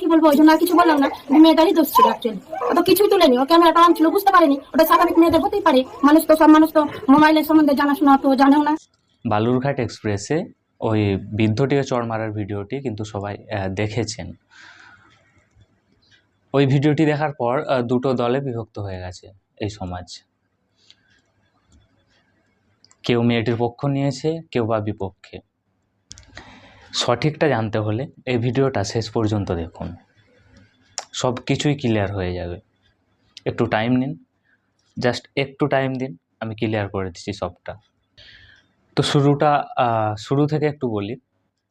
কি বলবো, ওই জন্য আর কিছু বললাম না। মেয়েটারই দোষ ছিল অ্যাকচুয়ালি, অত কিছুই তুলেনি, ও ক্যামেরাটা অন ছিল, বুঝতে পারেনি। ওটা স্বাভাবিক মেয়েদের হতেই পারে, সব মানুষ তো মোবাইলের সম্বন্ধে জানাশোনা তো জানেও না। বালুরঘাট এক্সপ্রেসে ওই বৃদ্ধটিকে চড় মারার ভিডিওটি কিন্তু সবাই দেখেছেন। ওই ভিডিওটি দেখার পর দুটো দলে বিভক্ত হয়ে গেছে এই সমাজ। কেউ মেয়েটির পক্ষ নিয়েছে, কেউ বা বিপক্ষে। সঠিকটা জানতে হলে এই ভিডিওটা শেষ পর্যন্ত দেখুন, সব কিছুই ক্লিয়ার হয়ে যাবে। একটু টাইম নিন, জাস্ট একটু টাইম দিন, আমি ক্লিয়ার করে দিচ্ছি সবটা। তো শুরু থেকে একটু বলি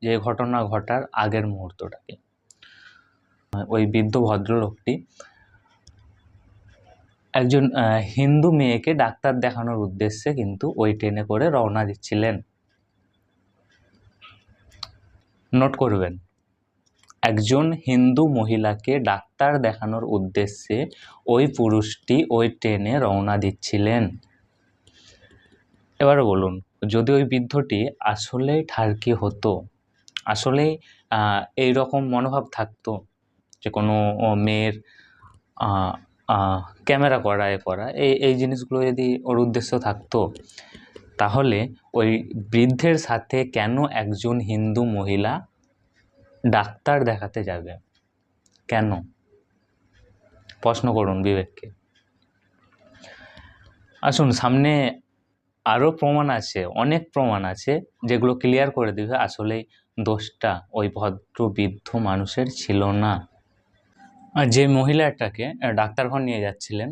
যে ঘটনা ঘটার আগের মুহূর্তটাকে। ওই বৃদ্ধ ভদ্রলোকটি একজন হিন্দু মেয়েকে ডাক্তার দেখানোর উদ্দেশ্যে কিন্তু ওই ট্রেনে করে রওনা দিচ্ছিলেন। নোট করবেন, একজন হিন্দু মহিলাকে ডাক্তার দেখানোর উদ্দেশ্যে ওই পুরুষটি ওই ট্রেনে রওনা দিচ্ছিলেন। এবারে বলুন, যদি ওই বৃদ্ধটি আসলেই ঠারকি হতো, আসলেই এইরকম মনোভাব থাকতো যে কোনো মেয়ের ক্যামেরা করা এই জিনিসগুলো যদি ওর উদ্দেশ্য থাকতো, তাহলে ওই বৃদ্ধের সাথে কেন একজন হিন্দু মহিলা ডাক্তার দেখাতে যাবে? কেন? প্রশ্ন করুন বিবেককে। আসুন, সামনে আরও প্রমাণ আছে, অনেক প্রমাণ আছে যেগুলো ক্লিয়ার করে দিবে আসলেই দোষটা ওই ভদ্র বৃদ্ধ মানুষের ছিল না। আর যে মহিলাটাকে ডাক্তারঘর নিয়ে যাচ্ছিলেন,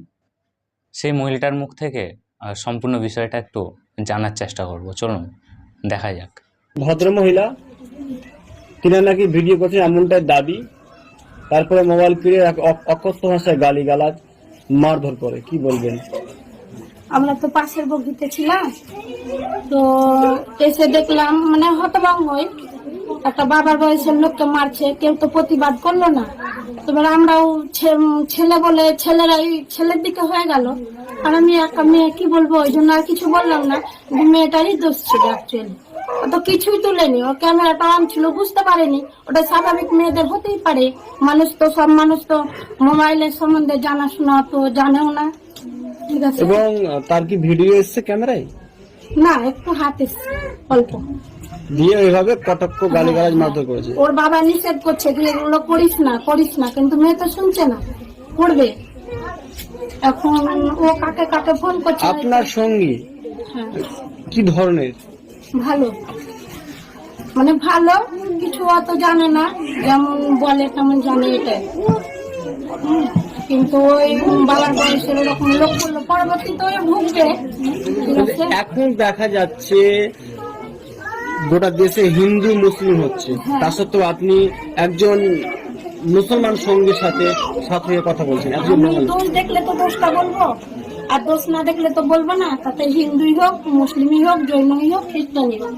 সেই মহিলাটার মুখ থেকে সম্পূর্ণ বিষয়টা একটু জানার চেষ্টা করব। চলুন দেখা যাক। ভদ্র মহিলা তিনি নাকি ভিডিও করছেন এমনটাই দাবি, তারপরে মোবাইল ফিরে অকথ্য ভাষায় গালিগালাজ মারধর করে। কি বলবেন? আমরা তো পাশের বগিতে ছিলাম, তো এসে দেখলাম মানে হতভম্ব হই, একটা বাবার বয়সের লোককে মারছে, কেউ তো প্রতিবাদ করলো না। এবার আমরাও ছেলে বলে ছেলেরাই ছেলের দিকে হয়ে গেল, আর আমি একা মেয়ে, কি বলবো, ওই জন্য আর কিছু বললাম না। মেয়েটারই দোষ ছিল অ্যাকচুয়ালি, অত কিছুই তুলেনি, ও ক্যামেরাটা অন ছিল, বুঝতে পারেনি। ওটা স্বাভাবিক মেয়েদের হতেই পারে, সব মানুষ তো মোবাইলের সম্বন্ধে জানাশোনা তো জানেও না। ঠিক আছে। এবং তার কি ভিডিও এসছে ক্যামেরায়? না, একটু হাত এসছে অল্প, দিয়ে ওইভাবে কটাক্ষ গালিগালাজ মারধর করেছে। ওর বাবা নিষেধ করছে যে এগুলো করিস না, কিন্তু মেয়ে তো শুনছে না, করবে। এখন ও কাকে কাকে ফোন করছে। আপনার সঙ্গী হ্যাঁ, কি ধরনের? ভালো, মানে ভালো, কিছু অত জানে না, যেমন বলে তেমন জানে, এটাই। কিন্তু ওই বাবার বয়সের এরকম লোক করলো, পরবর্তীতে ওই ভুগবে। ঠিক আছে। এখন দেখা যাচ্ছে গোটা দেশে হিন্দু মুসলিম হচ্ছে, তা সত্ত্বেও আপনি একজন মুসলমান সঙ্গীর সাথে হয়ে কথা বলছেন। একজন আমি দোষ দেখলে তো দোষটা বলবো, আর দোষ না দেখলে তো বলবো না। তাতে হিন্দুই হোক, মুসলিমই হোক, জৈনই হোক, খ্রিস্টানই হোক।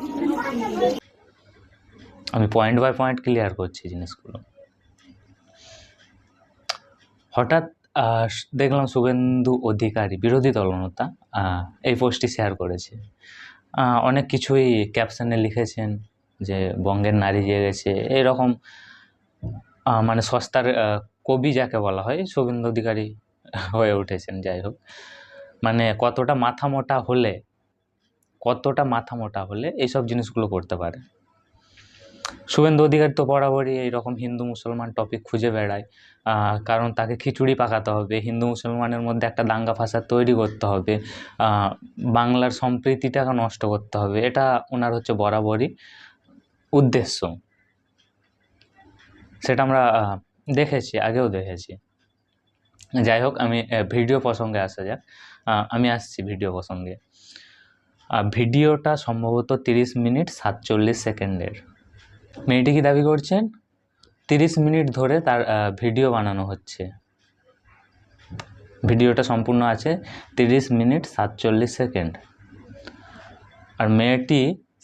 আমি পয়েন্ট বাই পয়েন্ট ক্লিয়ার করছি জিনিসগুলো। হঠাৎ দেখলাম শুভেন্দু অধিকারী, বিরোধী দলনেতা, এই পোস্টটি শেয়ার করেছে। অনেক কিছুই ক্যাপশনে লিখেছেন যে বঙ্গের নারী জেগেছে, এরকম মানে সস্তার কবি যাকে বলা হয়, শুভেন্দু অধিকারী হয়ে উঠেছেন। যাই হোক, মানে কতটা মাথা মোটা হলে এইসব জিনিসগুলো করতে পারে। শুভেন্দু অধিকারী তো বরাবরই এইরকম হিন্দু মুসলমান টপিক খুঁজে বেড়ায়, কারণ তাকে খিচুড়ি পাকাতে হবে, হিন্দু মুসলমানের মধ্যে একটা দাঙ্গা ফাসাদ তৈরি করতে হবে, বাংলার সম্প্রীতিটাকে নষ্ট করতে হবে। এটা ওনার হচ্ছে বরাবরই উদ্দেশ্য। সেটা আমরা আগেও দেখেছি। যাই হোক, আমি ভিডিও প্রসঙ্গে আসা যাক। আমি আসছি ভিডিও প্রসঙ্গে। ভিডিওটা সম্ভবত 30 মিনিট 47 সেকেন্ডের। মেয়েটি কি দাবি করছেন? 30 মিনিট ধরে তার ভিডিও বানানো হচ্ছে। ভিডিওটা সম্পূর্ণ আছে 30 মিনিট 47 সেকেন্ড। আর মেয়েটি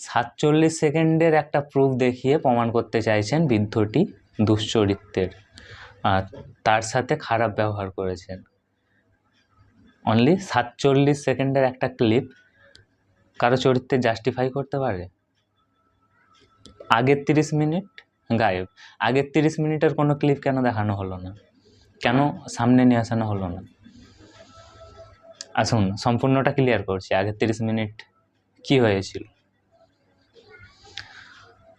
47 সেকেন্ডের একটা প্রুফ দেখিয়ে প্রমাণ করতে চাইছেন বৃদ্ধটি দুশ্চরিত্রের, তার সাথে খারাপ ব্যবহার করেছেন। অনলি 47 সেকেন্ডের একটা ক্লিপ কারো চরিত্রে জাস্টিফাই করতে পারে? আগের 30 মিনিট গায়েব। আগের 30 মিনিটের কোনো ক্লিপ কেন দেখানো হলো না, কেন সামনে নিয়ে আসানো হলো না? আসুন সম্পূর্ণটা ক্লিয়ার করছি, আগের 30 মিনিট কি হয়েছিল।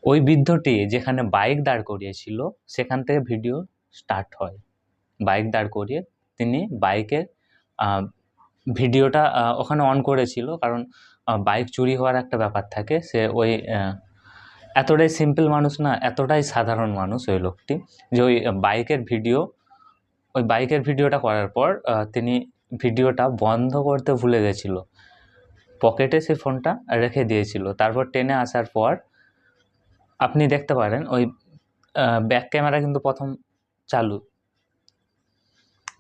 ওই বৃদ্ধটি যেখানে বাইক দাঁড় করিয়েছিল সেখান থেকে ভিডিও স্টার্ট হয়। বাইক দাঁড় করিয়ে তিনি বাইকের ভিডিওটা ওখানে অন করেছিল, কারণ বাইক চুরি হওয়ার একটা ব্যাপার থাকে। সে ওই এতটাই সিম্পল মানুষ না, এতটাই সাধারণ মানুষ ওই লোকটি, যে ওই বাইকের ভিডিওটা করার পর তিনি ভিডিওটা বন্ধ করতে ভুলে গেছিল, পকেটে সে ফোনটা রেখে দিয়েছিল। তারপর ট্রেনে আসার পর আপনি দেখতে পারেন ওই ব্যাক ক্যামেরা কিন্তু প্রথম চালু,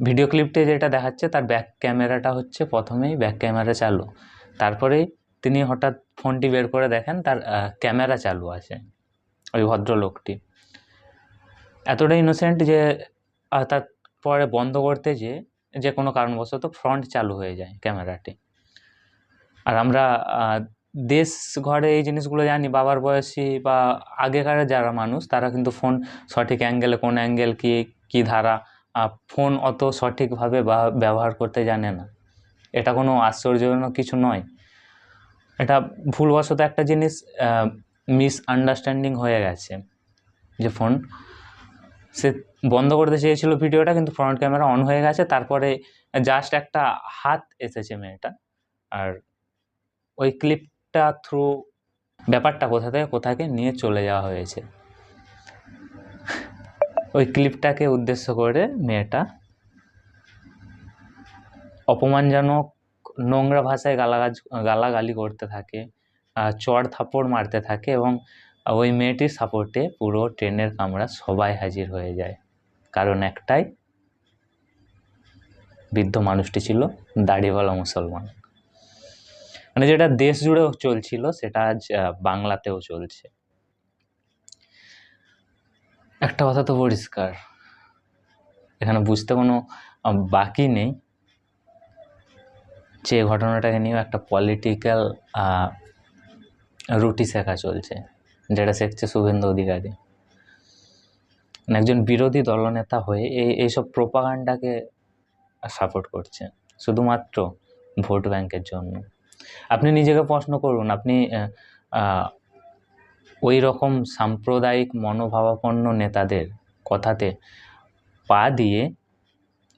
ভিডিও ক্লিপটি যেটা দেখাচ্ছে তার ব্যাক ক্যামেরাটা হচ্ছে প্রথমেই ব্যাক ক্যামেরা চালু, তারপরেই তিনি হঠাৎ ফোনটি বের করে দেখেন তার ক্যামেরা চালু আছে। ওই ভদ্রলোকটি এতটা ইনোসেন্ট যে তারপরে বন্ধ করতে যে কোনো কারণবশত ফ্রন্ট চালু হয়ে যায় ক্যামেরাটি। আর আমরা দেশ ঘরে এই জিনিসগুলো জানি, বাবার বয়সী বা আগেকার যারা মানুষ তারা কিন্তু ফোন সঠিক অ্যাঙ্গেলে, কোন অ্যাঙ্গেল কী ধারা, ফোন অত সঠিকভাবে ব্যবহার করতে জানে না। এটা কোনো আশ্চর্যজনক কিছু নয়, এটা ভুলবশত একটা জিনিস মিসআন্ডারস্ট্যান্ডিং হয়ে গেছে, যে ফোন সে বন্ধ করতে চেয়েছিল ভিডিওটা, কিন্তু ফ্রন্ট ক্যামেরা অন হয়ে গেছে, তারপরে জাস্ট একটা হাত এসেছে মেয়েটা, আর ওই ক্লিপটা থ্রু ব্যাপারটা কোথা থেকে কোথাকে নিয়ে চলে যাওয়া হয়েছে। ওই ক্লিপটাকে উদ্দেশ্য করে মেয়েটা অপমানজনক নোংরা ভাষায় গালাগালি করতে থাকে, চড় থাপ্পড় মারতে থাকে, এবং ওই মেয়েটির সাপোর্টে পুরো ট্রেনের কামরা সবাই হাজির হয়ে যায়। কারণ একটাই, বৃদ্ধ মানুষটি ছিল দাড়িওয়ালা মুসলমান। মানে যেটা দেশ জুড়েও চলছিল সেটা আজ বাংলাতেও চলছে। একটা কথা তো পরিষ্কার, এখানে বুঝতে কোনো বাকি নেই যে ঘটনাটাকে নিয়েও একটা পলিটিক্যাল রুটি শেখা চলছে, যেটা শিখছে শুভেন্দু অধিকারী। মানে একজন বিরোধী দলনেতা হয়ে এইসব প্রোপাগান্ডাকে সাপোর্ট করছে শুধুমাত্র ভোট ব্যাংকের জন্য। আপনি নিজেকে প্রশ্ন করুন, আপনি ওই রকম সাম্প্রদায়িক মনোভাবাপন্ন নেতাদের কথাতে পা দিয়ে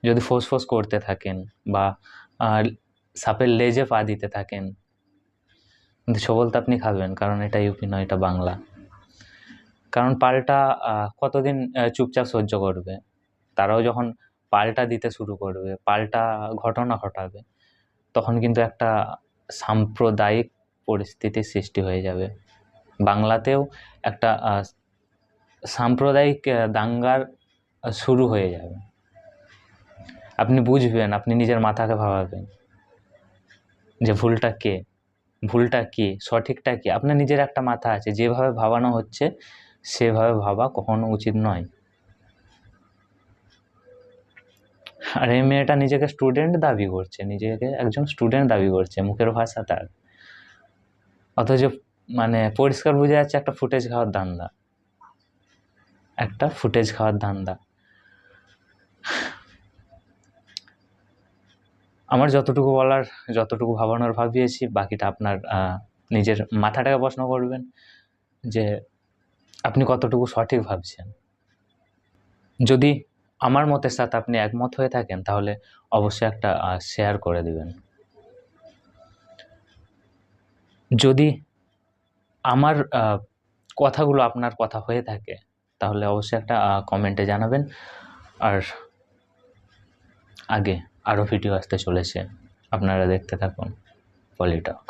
যদি ফোঁস করতে থাকেন বা সাপের লেজে পা দিতে থাকেন, কিন্তু সবল তো আপনি খাবেন, কারণ এটা ইউপি নয়, এটা বাংলা। কারণ পাল্টা কতদিন চুপচাপ সহ্য করবে? তারাও যখন পাল্টা দিতে শুরু করবে, পাল্টা ঘটনা ঘটাবে, তখন কিন্তু একটা সাম্প্রদায়িক পরিস্থিতির সৃষ্টি হয়ে যাবে। বাংলাতেও একটা সাম্প্রদায়িক দাঙ্গার শুরু হয়ে যাবে। আপনি বুঝবেন, আপনি নিজের মাথাকে ভাবাবেন যে ভুলটা কি সঠিকটা কি। আপনার নিজের একটা মাথা আছে, যেভাবে ভাবানো হচ্ছে সেভাবে ভাবা কখনো উচিত নয়। আর এই মেয়েটা নিজেকে স্টুডেন্ট দাবি করছে, নিজেকে একজন স্টুডেন্ট দাবি করছে, মুখের ভাষা তার, অথচ মানে পরিষ্কার বোঝা যাচ্ছে একটা ফুটেজ খাওয়ার ধান্দা। আমার যতটুকু বলার, যতটুকু ভাবানোর ভাবিয়েছি, বাকিটা আপনার নিজের মাথাটাকে প্রশ্ন করবেন যে আপনি কতটুকু সঠিক ভাবছেন। যদি আমার মতের সাথে আপনি একমত হয়ে থাকেন তাহলে অবশ্যই একটা শেয়ার করে দিবেন। যদি আমার কথাগুলো আপনার কথা হয়ে থাকে তাহলে অবশ্যই একটা কমেন্টে জানাবেন। আর আগে আরও ভিডিও আসতে চলেছে, আপনারা দেখতে থাকুন পলিটক।